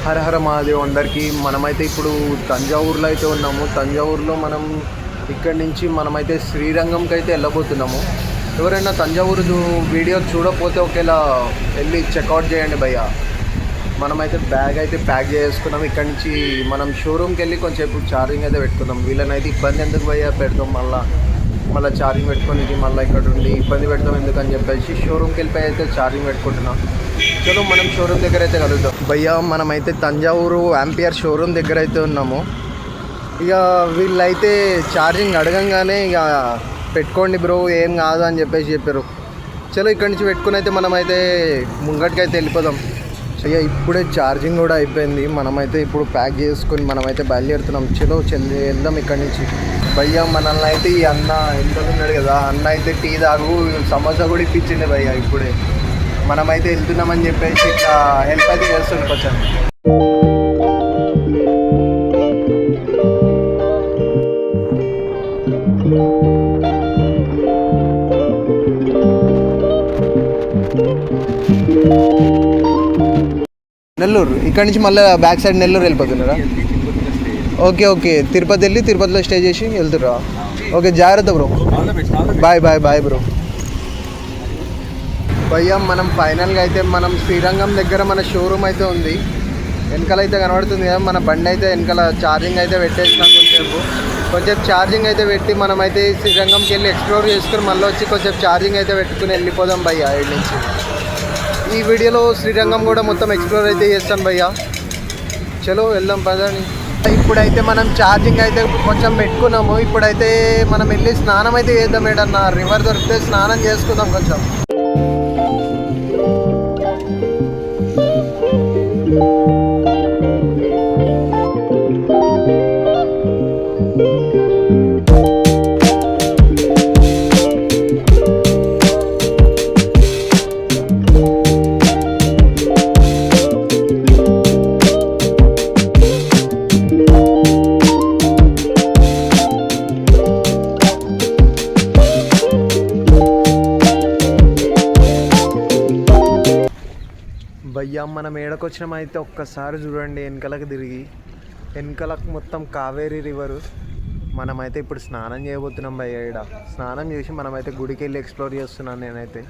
హర హర మహాదేవ్ అందరికీ. మనమైతే ఇప్పుడు తంజావూరులో అయితే ఉన్నాము. తంజావూరులో మనం ఇక్కడి నుంచి మనమైతే శ్రీరంగంకి అయితే వెళ్ళబోతున్నాము. ఎవరైనా తంజావూరు వీడియో చూడకపోతే ఒకేలా వెళ్ళి చెక్అవుట్ చేయండి భయ్య. మనమైతే బ్యాగ్ అయితే ప్యాక్ చేసుకున్నాం. ఇక్కడి నుంచి మనం షోరూమ్కి వెళ్ళి కొంచెంసేపు ఛార్జింగ్ అయితే పెట్టుకుందాం. వీళ్ళనైతే ఇబ్బంది ఎందుకు భయ్య పెడతాం, మళ్ళీ ఛార్జింగ్ పెట్టుకొని మళ్ళీ ఇక్కడ ఉండి ఇబ్బంది పెడతాం ఎందుకని చెప్పేసి షోరూమ్కి వెళ్ళిపోయి అయితే ఛార్జింగ్ పెట్టుకుంటున్నాం. చలో మనం షోరూమ్ దగ్గర అయితే కలుద్దాం భయ్య. మనమైతే తంజావూరు యాంపియర్ షోరూమ్ దగ్గర అయితే ఉన్నాము. ఇక వీళ్ళైతే ఛార్జింగ్ అడగంగానే ఇక పెట్టుకోండి బ్రో ఏం కాదు అని చెప్పారు. చలో ఇక్కడి నుంచి పెట్టుకుని అయితే మనమైతే ముంగటికైతే వెళ్ళిపోదాం. ఇక ఇప్పుడే ఛార్జింగ్ కూడా అయిపోయింది. మనమైతే ఇప్పుడు ప్యాక్ చేసుకొని మనమైతే బయలుదేరుతున్నాం. చలో వెళ్దాం ఇక్కడి నుంచి భయ్య. మనల్ని అయితే ఈ అన్న వెళ్తున్నాడు కదా, అన్న అయితే టీ తాగు సమోసా కూడా ఇప్పించింది భయ్య. ఇప్పుడే మనమైతే వెళ్తున్నామని చెప్పేసి ఇట్లా హెల్ప్ అయితే చేస్తుంది కొంచెం. నెల్లూరు ఇక్కడ నుంచి మళ్ళీ బ్యాక్ సైడ్ నెల్లూరు వెళ్ళిపోతున్నారా? ఓకే తిరుపతి వెళ్ళి తిరుపతిలో స్టే చేసి వెళ్తురా? ఓకే జాగ్రత్త బ్రో. Bye bro. భయ్య మనం ఫైనల్గా అయితే మనం శ్రీరంగం దగ్గర మన షోరూమ్ అయితే ఉంది. వెనకాల అయితే కనబడుతుంది కదా మన బండి అయితే వెనకాల ఛార్జింగ్ అయితే పెట్టేసినాం. కొంచెం ఛార్జింగ్ అయితే పెట్టి మనమైతే శ్రీరంగంకి వెళ్ళి ఎక్స్ప్లోర్ చేసుకుని మళ్ళీ వచ్చి కొంచెం ఛార్జింగ్ అయితే పెట్టుకుని వెళ్ళిపోదాం భయ్య. ఇక్కడి నుంచి ఈ వీడియోలో శ్రీరంగం కూడా మొత్తం ఎక్స్ప్లోర్ అయితే చేస్తాను భయ్య. చలో వెళ్దాం పదండి. ఇప్పుడైతే మనం ఛార్జింగ్ అయితే కొంచెం పెట్టుకున్నాము. ఇప్పుడైతే మనం వెళ్ళి స్నానం అయితే చేద్దాం. ఏడన్నా రివర్ దొరికితే స్నానం చేసుకుందాం కొంచెం. భయ్య మనం ఏడకొచ్చినామైతే ఒక్కసారి చూడండి వెనకలకు తిరిగి. వెనకలకు మొత్తం కావేరీ రివరు. మనమైతే ఇప్పుడు స్నానం చేయబోతున్నాం భయ్య. ఈడ స్నానం చేసి మనమైతే గుడికి వెళ్ళి ఎక్స్ప్లోర్ చేస్తున్నాను నేనైతే.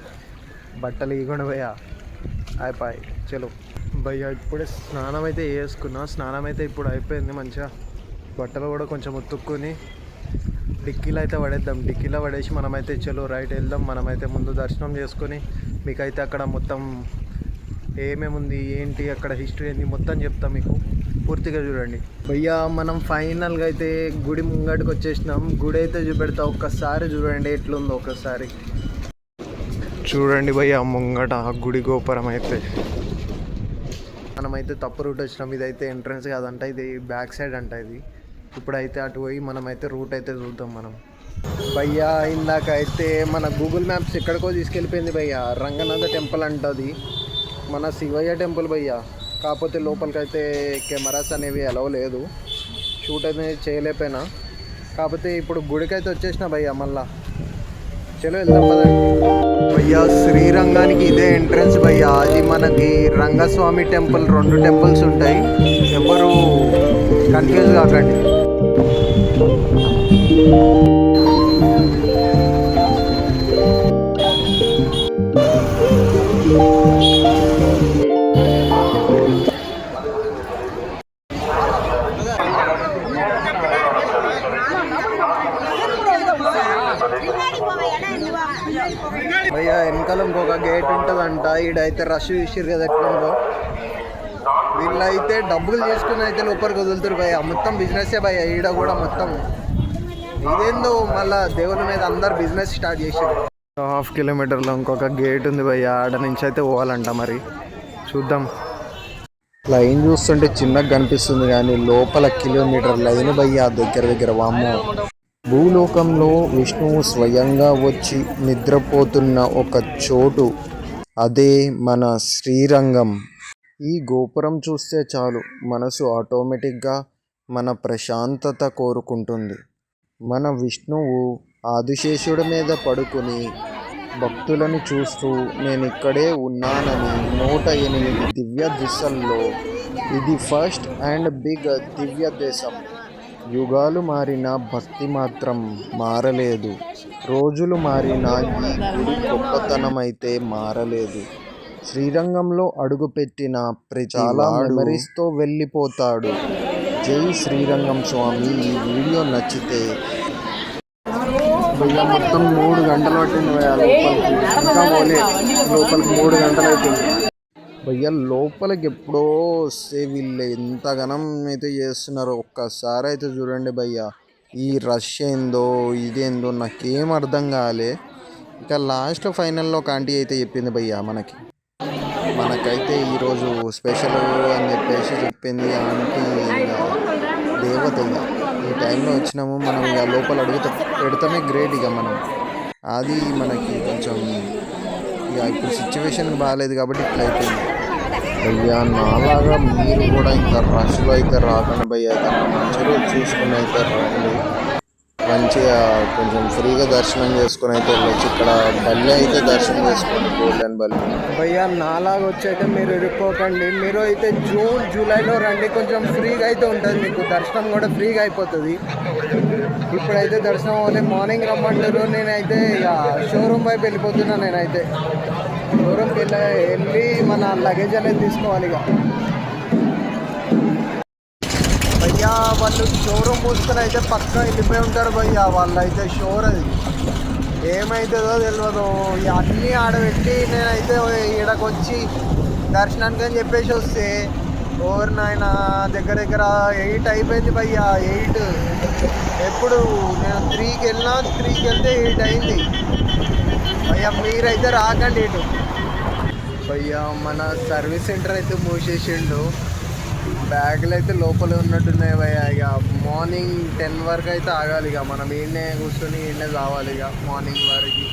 బట్టలు ఇగొండి భయ్య. అయిపోయి చలో భయ్య. ఇప్పుడే స్నానం అయితే చేసుకున్నా. స్నానం అయితే ఇప్పుడు అయిపోయింది. మంచిగా బట్టలు కూడా కొంచెం ఉతుక్కుని డిక్కీలో అయితే పడేద్దాం. డిక్కీలో పడేసి మనమైతే చలో రైట్ వెళ్దాం. మనమైతే ముందు దర్శనం చేసుకొని మీకైతే అక్కడ మొత్తం ఏమేమి ఉంది ఏంటి అక్కడ హిస్టరీ ఏంటి మొత్తం చెప్తాం మీకు. పూర్తిగా చూడండి భయ్య. మనం ఫైనల్గా అయితే గుడి ముంగటికి వచ్చేసినాం. గుడి అయితే చూపెడతా ఒక్కసారి చూడండి ఎట్లుందో ఒకసారి చూడండి భయ్య. ముంగట గుడి గోపురం అయితే మనమైతే తప్పు రూట్ వచ్చినాం. ఇదైతే ఎంట్రన్స్ కాదంట, ఇది బ్యాక్ సైడ్ అంట. ఇది ఇప్పుడైతే అటు పోయి మనమైతే రూట్ అయితే చూద్దాం మనం భయ్య. ఇందాక అయితే మన గూగుల్ మ్యాప్స్ ఎక్కడికో తీసుకెళ్ళిపోయింది భయ్య. రంగనాథ టెంపుల్ అంటది మన శివయ్య టెంపుల్ భయ్య. కాకపోతే లోపలికైతే కెమెరాస్ అనేవి అలవ్ లేదు, షూట్ అయితే చేయలేకపోయినా. కాకపోతే ఇప్పుడు గుడికైతే వచ్చేసిన భయ్య. మళ్ళా చలో వెళ్దాం పదండి భయ్య. శ్రీరంగానికి ఇదే ఎంట్రన్స్ భయ్య. అది మనకి రంగస్వామి టెంపుల్, 2 టెంపుల్స్ ఉంటాయి. ఎవరు కన్ఫ్యూజ్ కాకండి. భయ్య వెనకాల ఇంకొక గేట్ ఉంటుందంట. ఈడైతే రష్ చూసిర్రు కదా ఎట్లుందో. వీళ్ళైతే డబ్బులు తీసుకుని అయితే లోపలికి వదులుతారు భయ్య. మొత్తం బిజినెస్సే భయ్య. ఈడ కూడా మొత్తం ఇదేందో మళ్ళీ దేవుని మీద అందరు బిజినెస్ స్టార్ట్ చేసారు. 1/2 కిలోమీటర్లో ఇంకొక గేట్ ఉంది భయ్య. ఆడ నుంచి అయితే పోవాలంట. మరి చూద్దాం. లైన్ చూస్తుంటే చిన్నగా కనిపిస్తుంది కానీ లోపల కిలోమీటర్ లైన్ భయ్య. దగ్గర వామ్మో. భూలోకంలో విష్ణువు స్వయంగా వచ్చి నిద్రపోతున్న ఒక చోటు, అదే మన శ్రీరంగం. ఈ గోపురం చూస్తే చాలు మనసు ఆటోమేటిక్గా మన ప్రశాంతత కోరుకుంటుంది. మన విష్ణువు ఆదిశేషుడి మీద పడుకుని భక్తులను చూస్తూ నేనిక్కడే ఉన్నానని 108 దివ్య దిశల్లో ఇది ఫస్ట్ అండ్ బిగ్ దివ్య దేశం. యుగాలు మారిన భక్తి మాత్రం మారలేదు. రోజులు మారిన ఈ గుడి గొప్పతనమైతే మారలేదు. శ్రీరంగంలో అడుగుపెట్టిన ప్రతి మెమరీస్తో వెళ్ళిపోతాడు. జై శ్రీరంగం స్వామి. ఈ వీడియో నచ్చితే భయ్యా మొత్తం 3 గంటలు పట్టింది భయ్యా లోపలికి. ఇంకా పోలే, లోపలికి 3 గంటలు అవుతుంది భయ్యా. లోపలికి ఎప్పుడో వస్తే వీళ్ళు ఎంతగానం అయితే చేస్తున్నారో ఒక్కసారి అయితే చూడండి భయ్యా. ఈ రష్ ఏందో ఇదేందో నాకేం అర్థం కాలే. ఇక లాస్ట్ ఫైనల్లో ఒక ఆంటీ అయితే చెప్పింది భయ్యా మనకైతే ఈరోజు స్పెషల్ అని చెప్పేసి చెప్పింది ఆంటీ. దేవత ఇక ఈ టైంలో వచ్చినాము మనం, ఇక లోపల అడుగుతా పెడతామే గ్రేట్. ఇక మనం అది మనకి కొంచెం ఇక ఇప్పుడు సిచ్యువేషన్ బాగాలేదు కాబట్టి ఇట్లా అయిపోయింది భయ్యా. నాలాగా మీరు కూడా ఇంకా రష్లో అయితే రాకండి భయ్యా. మంచి రోజు చూసుకుని అయితే రండి. మంచిగా కొంచెం ఫ్రీగా దర్శనం చేసుకుని అయితే వెళ్ళొచ్చు. ఇక్కడ బల్లి అయితే దర్శనం చేసుకోండి, గోల్డెన్ బల్లి భయ్యా. నాలాగా వచ్చి అయితే మీరు ఇరుక్కోకండి. మీరు అయితే జూన్ జూలైలో రండి, కొంచెం ఫ్రీగా అయితే ఉంటుంది మీకు. దర్శనం కూడా ఫ్రీగా అయిపోతుంది. ఇప్పుడైతే దర్శనం అవ్వలే, మార్నింగ్ రమ్మంటారు. నేనైతే ఇక షోరూమ్ వైపు వెళ్ళిపోతున్నా. నేనైతే షోరూమ్కి వెళ్ళి మన లగేజ్ అనేది తీసుకోవాలి ఇక భయ్యా. వాళ్ళు షోరూమ్ మూసుకొని అయితే పక్కా వెళ్ళిపోయి ఉంటారు భయ్యా. వాళ్ళు అయితే షోర్ అది ఏమవుతుందో తెలియదు. అన్నీ ఆడబెట్టి నేనైతే ఈడకు వచ్చి దర్శనానికి అని చెప్పేసి వస్తే ఓవర్ నాయన దగ్గర 8 అయిపోయింది భయ్యా. 8 ఎప్పుడు నేను 3కి వెళ్ళినా, 3కి వెళ్తే 8 అయింది భయ్యా. మీరైతే రాకండి ఇటు భయ్యా. మన సర్వీస్ సెంటర్ అయితే మూసేసిండు. బ్యాగులు అయితే లోపల ఉన్నట్టున్నాయి భయ్యా. ఇక మార్నింగ్ 10 వరకు అయితే ఆగాలి. ఇక మనం ఈడనే కూర్చొని ఈడనే రావాలి ఇక మార్నింగ్ వరకు.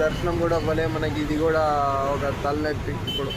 దర్శనం కూడా అవ్వలే మనకి. ఇది కూడా ఒక తలనొప్పి ఇప్పుడు.